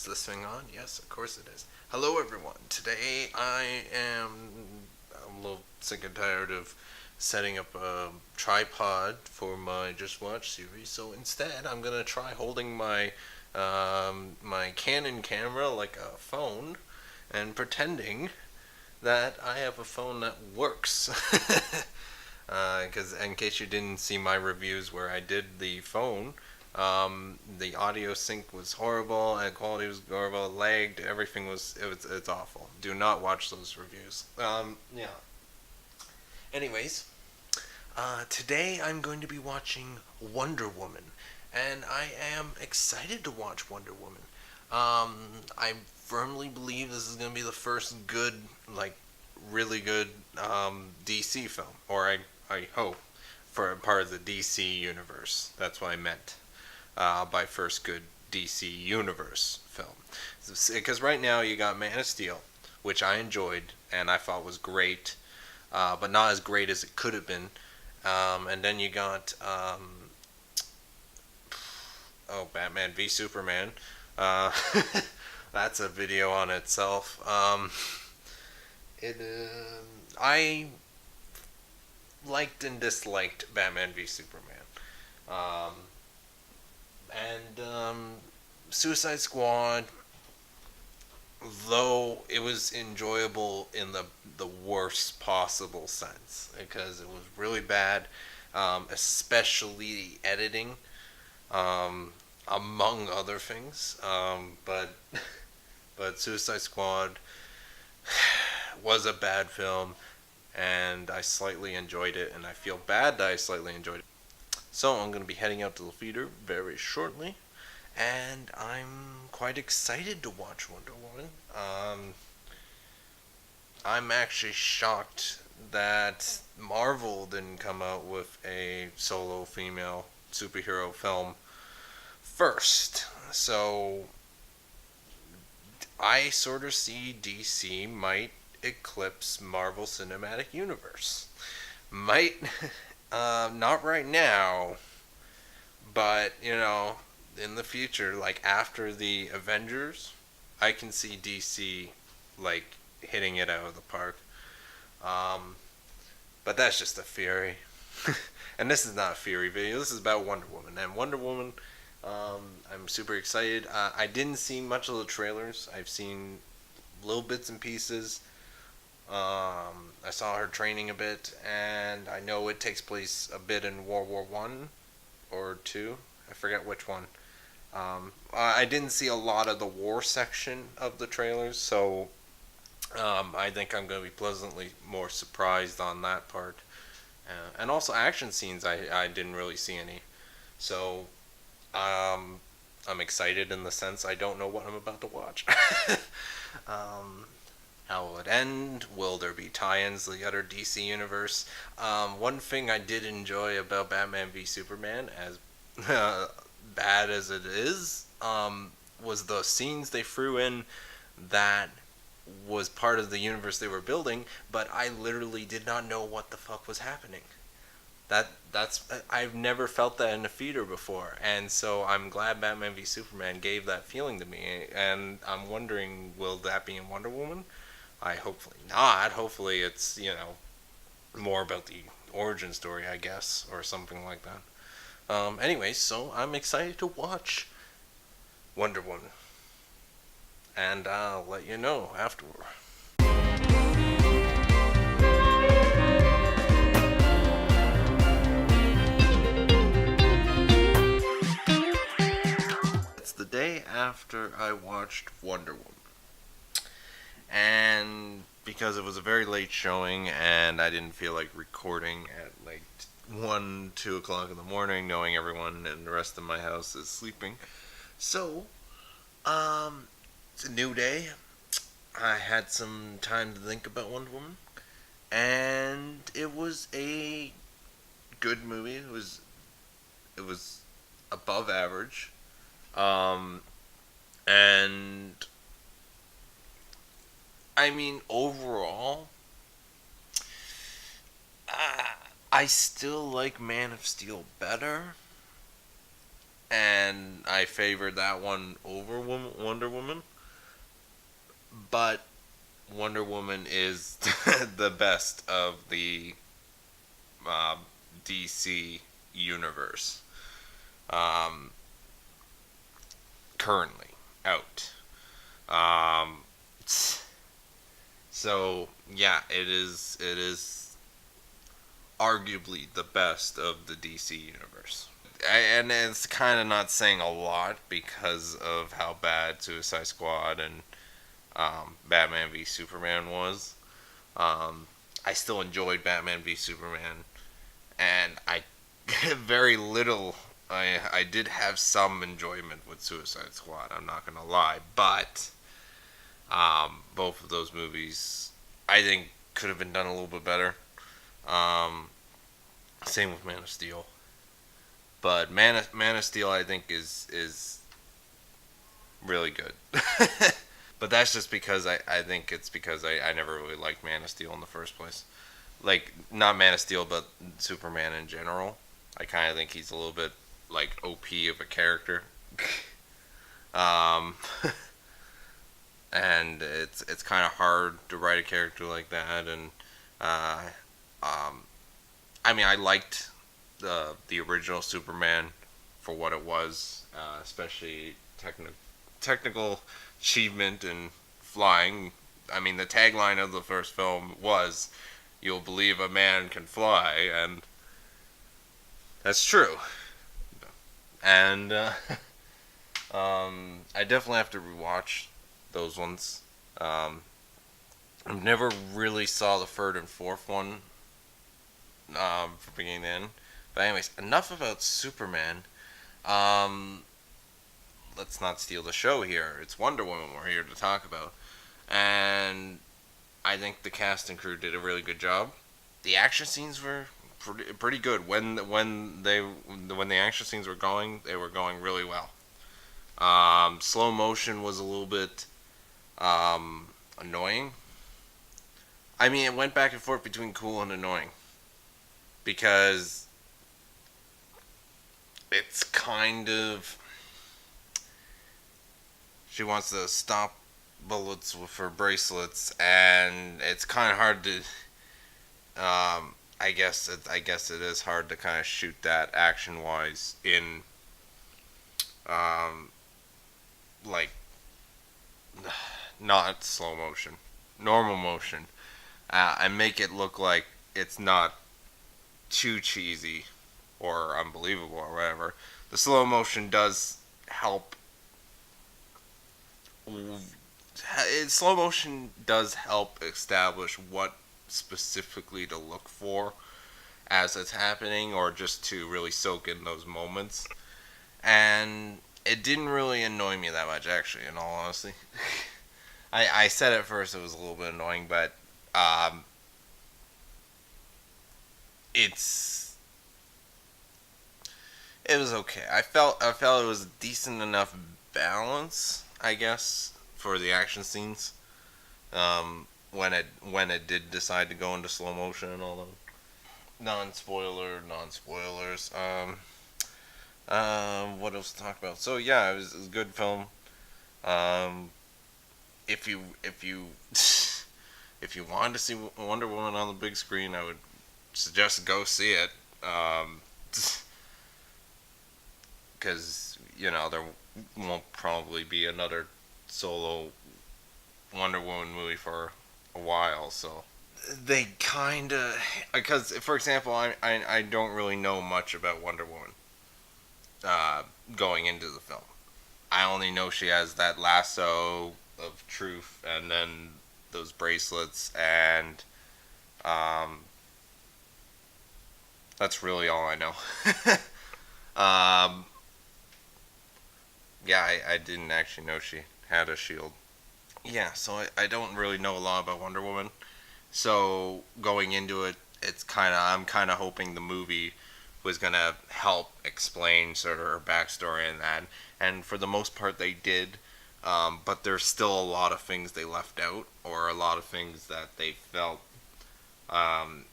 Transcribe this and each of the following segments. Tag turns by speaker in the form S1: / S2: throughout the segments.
S1: Is this thing on? Yes, of course it is. Hello, everyone. Today I'm a little sick and tired of setting up a tripod for my Just Watch series. So instead, I'm gonna try holding my Canon camera like a phone and pretending that I have a phone that works. Because in case you didn't see my reviews where I did the phone, the audio sync was horrible, and quality was horrible, lagged, everything it's awful. Do not watch those reviews. Yeah. Anyways, today I'm going to be watching Wonder Woman, and I am excited to watch Wonder Woman. I firmly believe this is going to be the first good, like, really good DC film, or I hope, for a part of the DC universe. That's what I meant by first good DC universe film. Because right now you got Man of Steel, which I enjoyed and I thought was great, but not as great as it could have been. And then you got Batman v Superman. Uh, that's a video on itself. I liked and disliked Batman v Superman. Um, and Suicide Squad, though it was enjoyable in the worst possible sense because it was really bad, especially the editing, among other things. But Suicide Squad was a bad film, and I slightly enjoyed it, and I feel bad that I slightly enjoyed it. So I'm going to be heading out to the theater very shortly, and I'm quite excited to watch Wonder Woman. I'm actually shocked that Marvel didn't come out with a solo female superhero film first. So I sort of see DC might eclipse Marvel Cinematic Universe. Might, not right now, but, in the future, like after the Avengers, I can see DC, like, hitting it out of the park. Um, but that's just a theory. And this is not a theory video, this is about Wonder Woman. And Wonder Woman, I'm super excited. I didn't see much of the trailers. I've seen little bits and pieces. I saw her training a bit, and I know it takes place a bit in World War One or two. I forget which one. I didn't see a lot of the war section of the trailers, so I think I'm going to be pleasantly more surprised on that part. And also action scenes, I didn't really see any. So I'm excited in the sense I don't know what I'm about to watch. um, how will it end? Will there be tie-ins to the other DC universe? One thing I did enjoy about Batman v Superman, as bad as it is, was the scenes they threw in that was part of the universe they were building, but I literally did not know what the fuck was happening. That's I've never felt that in a theater before, and so I'm glad Batman v Superman gave that feeling to me, and I'm wondering, will that be in Wonder Woman? I hopefully not. Hopefully it's, more about the origin story, I guess, or something like that. Anyways, so I'm excited to watch Wonder Woman, and I'll let you know afterward. It's the day after I watched Wonder Woman. And because it was a very late showing and I didn't feel like recording at like 1, 2 o'clock in the morning, knowing everyone and the rest of my house is sleeping. So, it's a new day. I had some time to think about Wonder Woman. And it was a good movie. It was above average. Um, and I mean, overall, uh, I still like Man of Steel better, and I favored that one over Wonder Woman. But Wonder Woman is the best of the uh, DC universe um, currently out. Um, so yeah, it is. It is arguably the best of the DC universe. And it's kind of not saying a lot because of how bad Suicide Squad and Batman v Superman was. Um, I still enjoyed Batman v Superman, and I very little. I did have some enjoyment with Suicide Squad. I'm not gonna lie, but both of those movies I think could have been done a little bit better. Um, Same with Man of Steel, but Man of Steel I think is really good. But that's just because I think it's because I never really liked Man of Steel in the first place. Like, not Man of Steel, but Superman in general. I kind of think he's a little bit, like, OP of a character. um, and it's kind of hard to write a character like that. And, uh, um, I mean, I liked the original Superman for what it was, especially technical achievement and flying. I mean, the tagline of the first film was, "You'll believe a man can fly," and that's true. And I definitely have to rewatch those ones. Um, I've never really saw the third and fourth one from beginning to end. But anyways, enough about Superman. Um, let's not steal the show here. It's Wonder Woman we're here to talk about. And I think the cast and crew did a really good job. The action scenes were pretty good. When the action scenes were going, they were going really well. Slow motion was a little bit annoying. I mean, it went back and forth between cool and annoying because it's kind of, she wants to stop bullets with her bracelets, and it's kind of hard to. I guess it is hard to kind of shoot that action wise in, um, like, not slow motion, normal motion, and make it look like it's not too cheesy or unbelievable or whatever. The slow motion does help. Slow motion does help establish what specifically to look for as it's happening, or just to really soak in those moments. And it didn't really annoy me that much, actually, in all honesty. I said at first it was a little bit annoying, but it's it was okay. I felt it was a decent enough balance, I guess, for the action scenes. When it did decide to go into slow motion and all that. Non spoilers. What else to talk about? So yeah, it was a good film. Um, if you if you wanted to see Wonder Woman on the big screen, I would suggest go see it. Because there won't probably be another solo Wonder Woman movie for a while, so they kind of, because for example, I don't really know much about Wonder Woman going into the film. I only know she has that lasso of truth, and then those bracelets, and um, that's really all I know. um, yeah, I didn't actually know she had a shield. Yeah, so I don't really know a lot about Wonder Woman. So going into it, I'm kind of hoping the movie was gonna help explain sort of her backstory and that. And for the most part, they did. But there's still a lot of things they left out, or a lot of things that they felt um,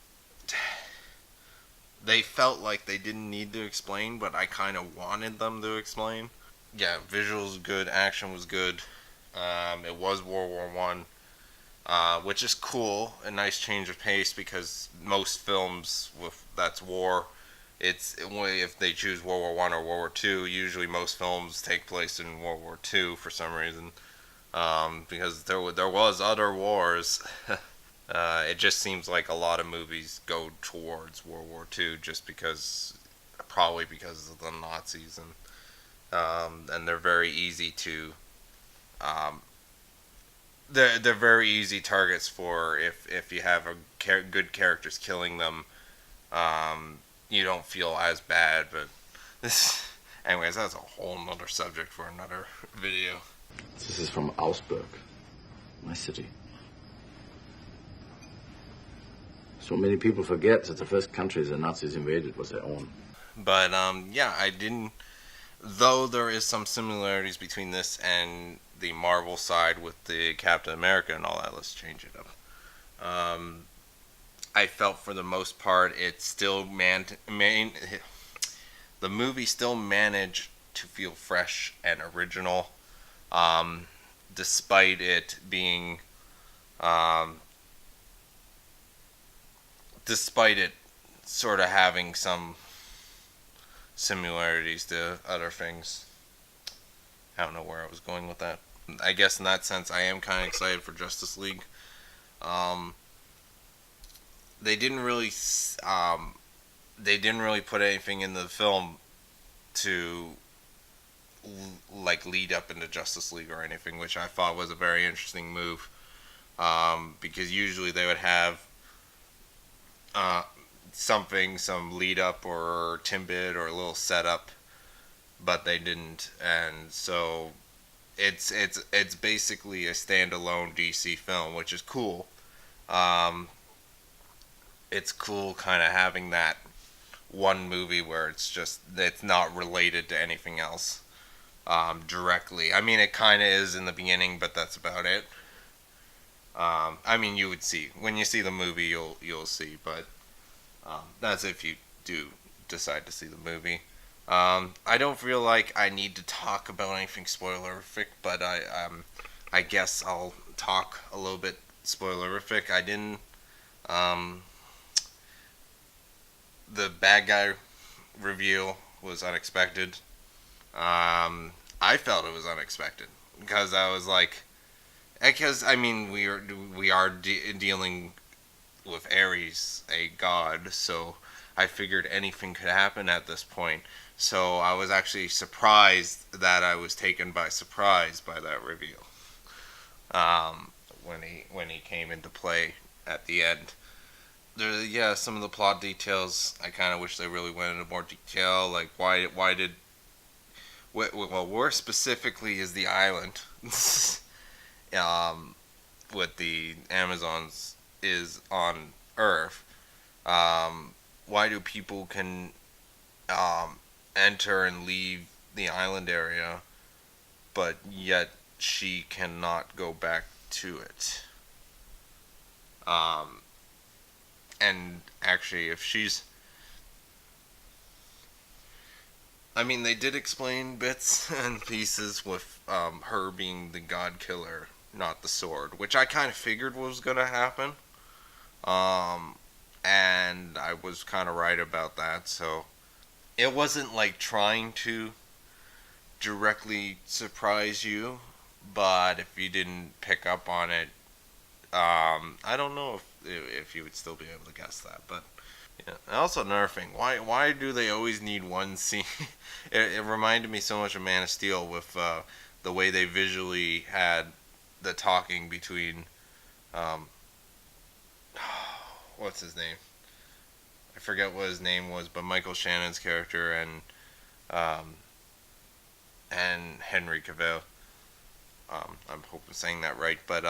S1: they felt like they didn't need to explain, but I kind of wanted them to explain. Yeah, visuals good, action was good. It was World War One, which is cool. A nice change of pace because most films with that's war. It's if they choose World War One or World War Two. Usually, most films take place in World War Two for some reason, because there was other wars. It just seems like a lot of movies go towards World War Two just because, probably because of the Nazis, and they're very easy to, um, they're very easy targets for if you have good characters killing them, you don't feel as bad. But this, anyways, that's a whole nother subject for another video.
S2: This is from Augsburg, my city. So many people forget that the first country the Nazis invaded was their own.
S1: But yeah, I didn't. Though there is some similarities between this and the Marvel side with the Captain America and all that. Let's change it up. I felt for the most part it still the movie still managed to feel fresh and original, despite it being, despite it sort of having some similarities to other things. I don't know where I was going with that. I guess in that sense, I am kind of excited for Justice League. They didn't really, they didn't really put anything in the film to like lead up into Justice League or anything, which I thought was a very interesting move. Because usually they would have some lead up or tidbit or a little setup, but they didn't, and so it's basically a standalone DC film, which is cool. It's cool kind of having that one movie where it's not related to anything else directly. I mean, it kind of is in the beginning, but that's about it. I mean, you would see when you see the movie, you'll see, but that's if you do decide to see the movie. I don't feel like I need to talk about anything spoilerific, but I guess I'll talk a little bit spoilerific. I didn't. The bad guy reveal was unexpected. I felt it was unexpected because I was like, because I mean we are dealing with Ares, a god, so I figured anything could happen at this point. So I was actually surprised that I was taken by surprise by that reveal. When he came into play at the end. Yeah, some of the plot details I kind of wish they really went into more detail. Like why did well, where specifically is the island? With the Amazons is on Earth. Why do people can enter and leave the island area, but yet she cannot go back to it? And actually, if she's... I mean, they did explain bits and pieces with her being the god killer, not the sword, which I kind of figured was going to happen. And I was kind of right about that, so it wasn't like trying to directly surprise you, but if you didn't pick up on it, I don't know if you would still be able to guess that, but yeah. And also another thing, why do they always need one scene? It reminded me so much of Man of Steel with the way they visually had the talking between what's his name? I forget what his name was, but Michael Shannon's character and Henry Cavill. I'm hoping I'm saying that right, but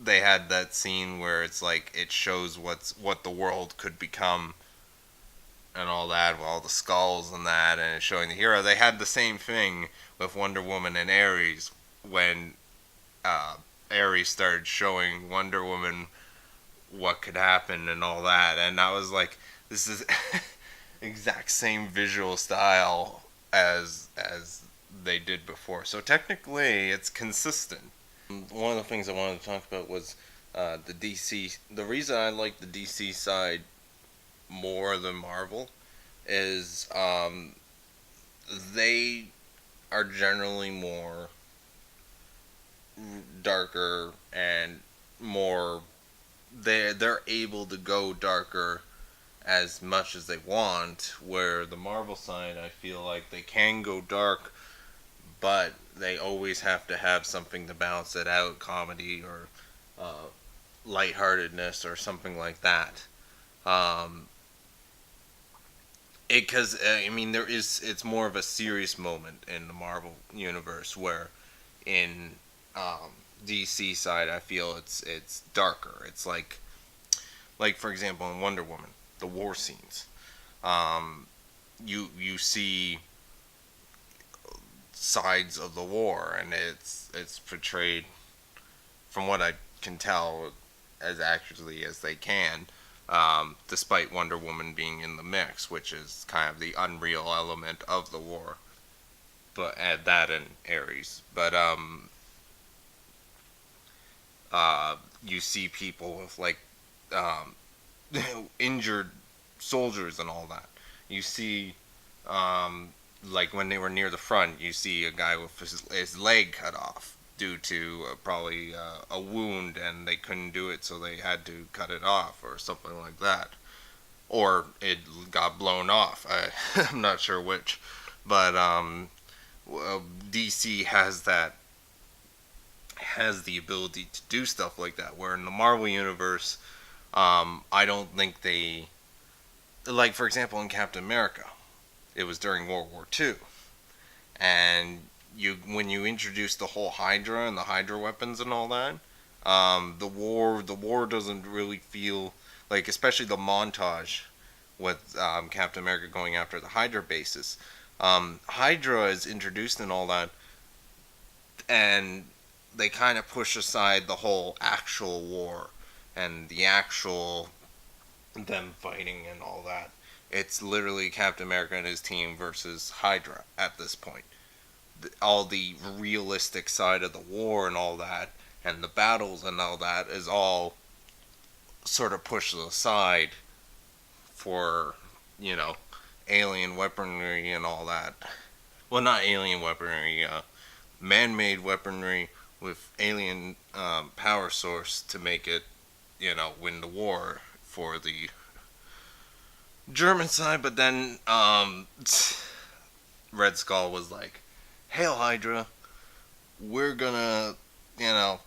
S1: they had that scene where it's like it shows what the world could become and all that, with all the skulls and that, and it's showing the hero. They had the same thing with Wonder Woman and Ares when Ares started showing Wonder Woman what could happen and all that, and I was like, this is exact same visual style as they did before. So technically, it's consistent. One of the things I wanted to talk about was the DC. The reason I like the DC side more than Marvel is they are generally more darker and more. They're able to go darker as much as they want. Where the Marvel side, I feel like they can go dark, but they always have to have something to balance it out, comedy or uh, lightheartedness or something like that. Um, because I mean, it's more of a serious moment in the Marvel universe, where in um, DC side, I feel it's darker. It's like for example in Wonder Woman, the war scenes. Um, you see sides of the war, and it's portrayed, from what I can tell, as accurately as they can. Despite Wonder Woman being in the mix, which is kind of the unreal element of the war, but add that in Ares. But you see people with um, injured soldiers and all that. You see, like when they were near the front, you see a guy with his leg cut off due to probably a wound, and they couldn't do it, so they had to cut it off or something like that. Or it got blown off. I'm not sure which, but DC has the ability to do stuff like that. Where in the Marvel universe, I don't think they, like for example in Captain America, it was during World War II, and when you introduce the whole Hydra and the Hydra weapons and all that, the war doesn't really feel like, especially the montage with Captain America going after the Hydra bases. Hydra is introduced and all that, and they kind of push aside the whole actual war and the actual them fighting and all that. It's literally Captain America and his team versus Hydra at this point. All the realistic side of the war and all that, and the battles and all that, is all sort of pushed aside for, you know, alien weaponry and all that. Well, not alien weaponry, man-made weaponry with alien power source to make it, win the war for the German side. But then Red Skull was like, "Hail Hydra, we're gonna, you know,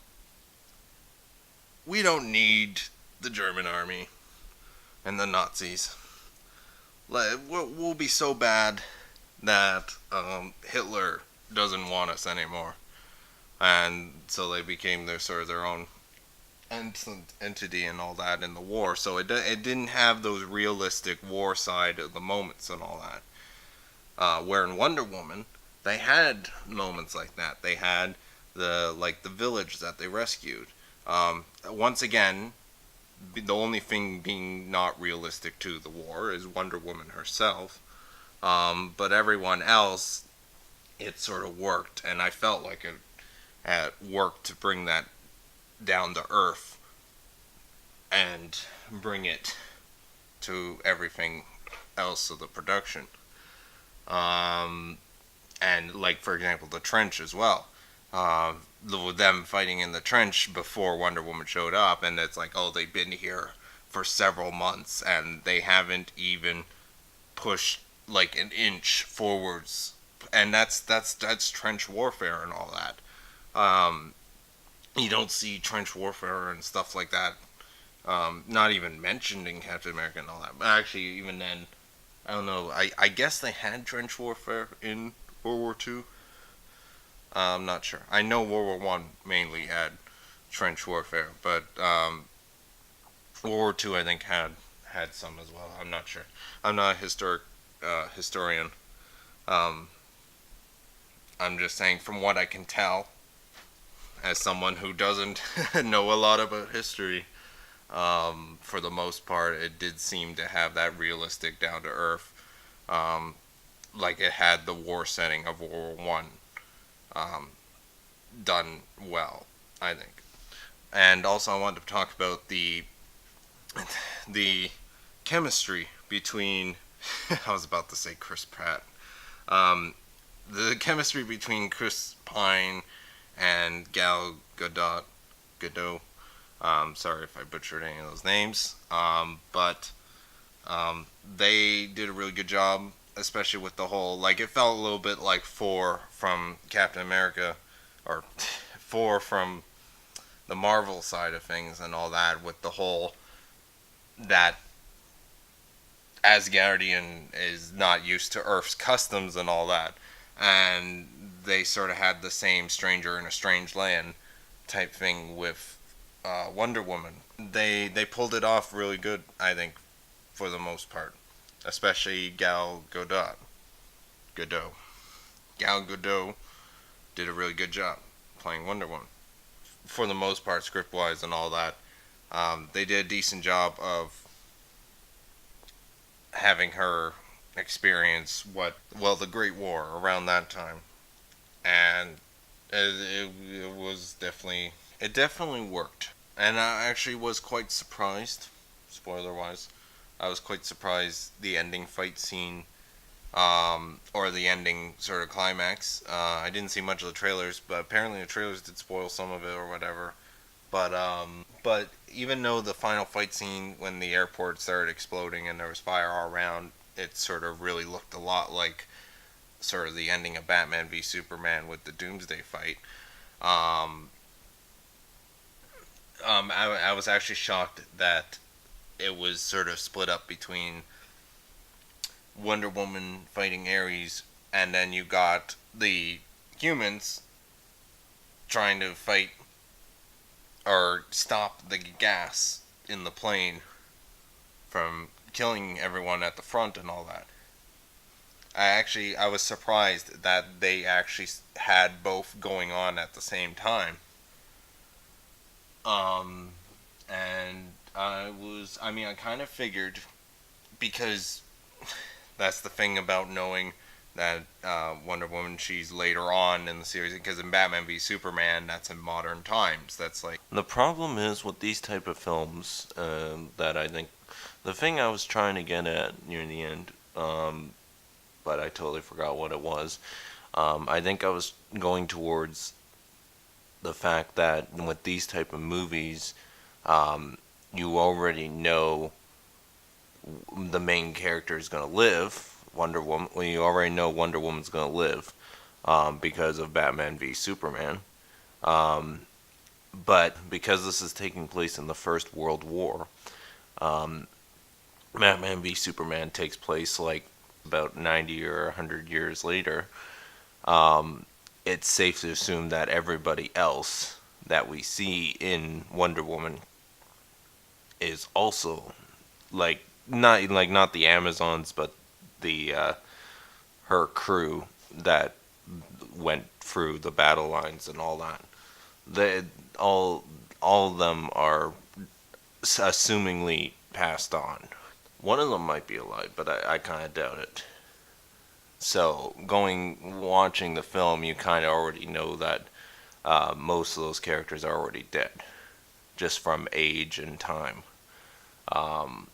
S1: we don't need the German army and the Nazis. We'll be so bad that Hitler doesn't want us anymore." And so they became their own entity and all that in the war. So it didn't have those realistic war side of the moments and all that. Where in Wonder Woman, they had moments like that. They had the village that they rescued. Once again, the only thing being not realistic to the war is Wonder Woman herself. But everyone else, it sort of worked, and I felt like it had worked to bring that down to earth and bring it to everything else of the production. And like for example, the trench as well. Them fighting in the trench before Wonder Woman showed up, and it's like, oh, they've been here for several months and they haven't even pushed like an inch forwards, and that's trench warfare and all that. You don't see trench warfare and stuff like that. Not even mentioned in Captain America and all that. But actually, even then, I don't know. I guess they had trench warfare in World War II. I'm not sure. I know World War One mainly had trench warfare, but World War Two I think had some as well. I'm not sure. I'm not a historian. Um, I'm just saying from what I can tell, as someone who doesn't know a lot about history, for the most part, it did seem to have that realistic, down to earth Like it had the war setting of World War One done well, I think. And also, I wanted to talk about the chemistry between. I was about to say Chris Pratt. Um, the chemistry between Chris Pine and Gal Gadot. Gadot. Sorry if I butchered any of those names. But they did a really good job, especially with the whole. Like, it felt a little bit like 4 from Captain America, or 4 from the Marvel side of things and all that, with the whole that Asgardian is not used to Earth's customs and all that, and they sort of had the same stranger in a strange land type thing with Wonder Woman. They pulled it off really good, I think, for the most part, especially Gal Gadot. Gadot. Gal Gadot did a really good job playing Wonder Woman. For the most part, script wise and all that, they did a decent job of having her experience the Great War around that time, and it was definitely it definitely worked. And I actually was quite surprised, spoiler wise, I was quite surprised the ending fight scene, or the ending sort of climax. I didn't see much of the trailers, but apparently the trailers did spoil some of it or whatever. But even though the final fight scene when the airport started exploding and there was fire all around, it sort of really looked a lot like sort of the ending of Batman v Superman with the Doomsday fight. Um, I was actually shocked that it was sort of split up between Wonder Woman fighting Ares, and then you got the humans trying to fight or stop the gas in the plane from killing everyone at the front and all that. I was surprised that they actually had both going on at the same time. Um, and I kind of figured, because that's the thing about knowing that Wonder Woman, she's later on in the series, because in Batman v Superman, that's in modern times. That's like the problem is with these type of films, that I think the thing I was trying to get at near the end, but I totally forgot what it was. I think I was going towards the fact that with these type of movies, you already know the main character is going to live. Wonder Woman. Well, you already know Wonder Woman's going to live, because of Batman v Superman. Um, but because this is taking place in the First World War, um, Batman v Superman takes place like about 90 or 100 years later. Um, it's safe to assume that everybody else that we see in Wonder Woman is also not the Amazons, but the her crew that went through the battle lines and all that. They all of them are assumingly passed on. One of them might be alive, but I kind of doubt it. So watching the film, you kind of already know that most of those characters are already dead, just from age and time. Um,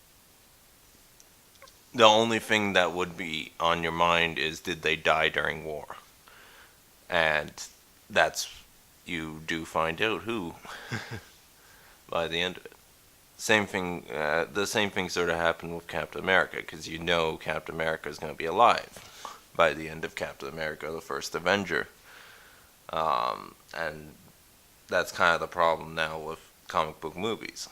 S1: the only thing that would be on your mind is, did they die during war? And that's, you do find out who by the end of it. Same thing. The same thing sort of happened with Captain America, because you know Captain America is going to be alive by the end of Captain America: The First Avenger. And that's kind of the problem now with comic book movies.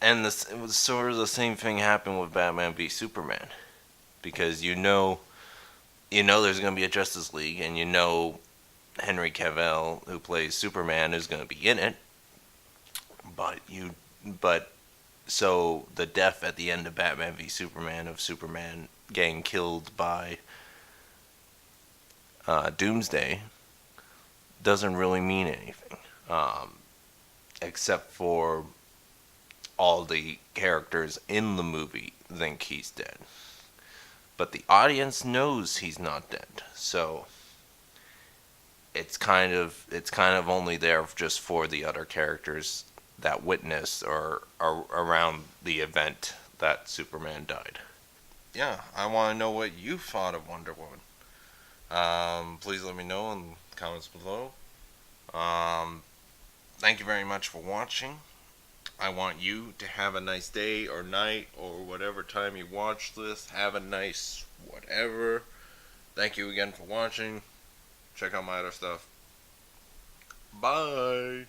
S1: And it was sort of the same thing happened with Batman v Superman, because you know there's going to be a Justice League, and you know Henry Cavill, who plays Superman, is going to be in it. But so the death at the end of Batman v Superman, of Superman getting killed by Doomsday, doesn't really mean anything, except for all the
S3: characters in the movie think he's dead. But the audience knows he's not dead. So it's kind of only there just for the other characters that witness or are around the event that Superman died.
S1: Yeah, I want to know what you thought of Wonder Woman. Please let me know in the comments below. Thank you very much for watching. I want you to have a nice day or night or whatever time you watch this. Have a nice whatever. Thank you again for watching. Check out my other stuff. Bye.